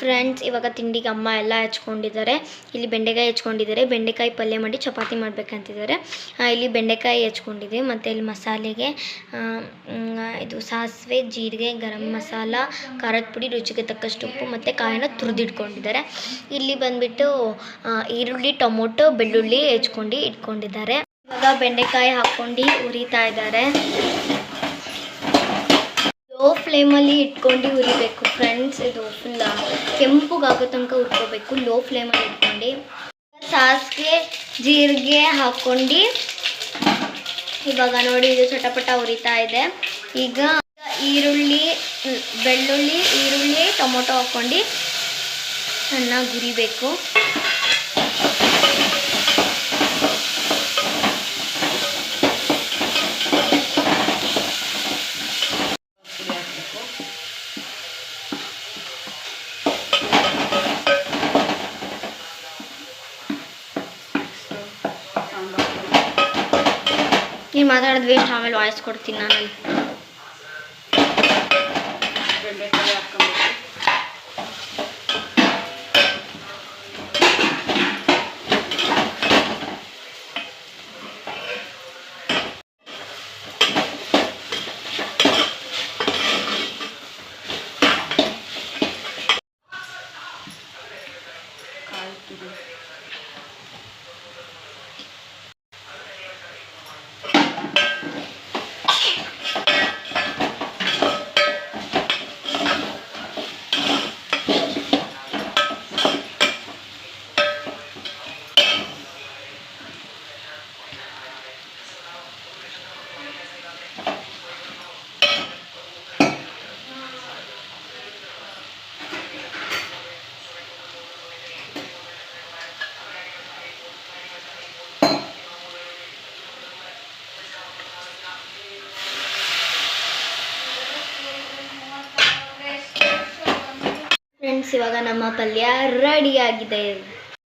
Friends, ಇವಾಗ ತಿಂಡಿಗೆ ಅಮ್ಮ ಎಲ್ಲ ಹೆಚ್ಕೊಂಡಿದ್ದಾರೆ. ಇಲ್ಲಿ ಬೆಂಡೆಕಾಯಿ ಹೆಚ್ಕೊಂಡಿದ್ದಾರೆ. ಬೆಂಡೆಕಾಯಿ ಪಲ್ಯ ಮಾಡಿ ಚಪಾತಿ ಮಾಡಬೇಕಂತಿದ್ದಾರೆ. ಇಲ್ಲಿ ಬೆಂಡೆಕಾಯಿ ಹೆಚ್ಕೊಂಡಿದ್ದೀವಿ. ಮತ್ತು ಇಲ್ಲಿ ಮಸಾಲೆಗೆ ಇದು ಸಾಸಿವೆ, ಜೀರಿಗೆ, ಗರಂ ಮಸಾಲ, ಖಾರದ ಪುಡಿ, ರುಚಿಗೆ ತಕ್ಕಷ್ಟು ಉಪ್ಪು ಮತ್ತು ಕಾಯಿನ ತುರಿದಿಟ್ಕೊಂಡಿದ್ದಾರೆ. ಇಲ್ಲಿ ಬಂದುಬಿಟ್ಟು ಈರುಳ್ಳಿ, ಟೊಮೊಟೊ, ಬೆಳ್ಳುಳ್ಳಿ ಹೆಚ್ಕೊಂಡು ಇಟ್ಕೊಂಡಿದ್ದಾರೆ. ಇವಾಗ ಬೆಂಡೆಕಾಯಿ ಹಾಕ್ಕೊಂಡು ಉರಿತಾ ಇದ್ದಾರೆ. ಲೋ ಫ್ಲೇಮಲ್ಲಿ ಇಟ್ಕೊಂಡು ಉರಿಬೇಕು ಫ್ರೆಂಡ್ಸ್. ಇದು ಫುಲ್ ಕೆಂಪುಗಾಗೋ ತನಕ ಹುರ್ಕೋಬೇಕು ಲೋ ಫ್ಲೇಮಲ್ಲಿ ಇಟ್ಕೊಂಡು. ಸಾಸಿವೆ, ಜೀರಿಗೆ ಹಾಕ್ಕೊಂಡು ಇವಾಗ ನೋಡಿ ಇದು ಚಟಪಟ ಉರಿತಾ ಇದೆ. ಈಗ ಬೆಳ್ಳುಳ್ಳಿ, ಈರುಳ್ಳಿ, ಟೊಮೊಟೊ ಹಾಕ್ಕೊಂಡು ಚೆನ್ನಾಗಿ ಹುರಿಬೇಕು. ನೀನು ಮಾತಾಡೋದು ವೇಸ್ಟ್, ಆಮೇಲೆ ವಾಯ್ಸ್ ಕೊಡ್ತೀನಿ ನಾನು. ಬೆಂಡೆಕಾಯಿ ಹಾಕ್ಕೊಂಡು ಫ್ರೆಂಡ್ಸ್, ಇವಾಗ ನಮ್ಮ ಪಲ್ಯ ರೆಡಿ ಆಗಿದೆ.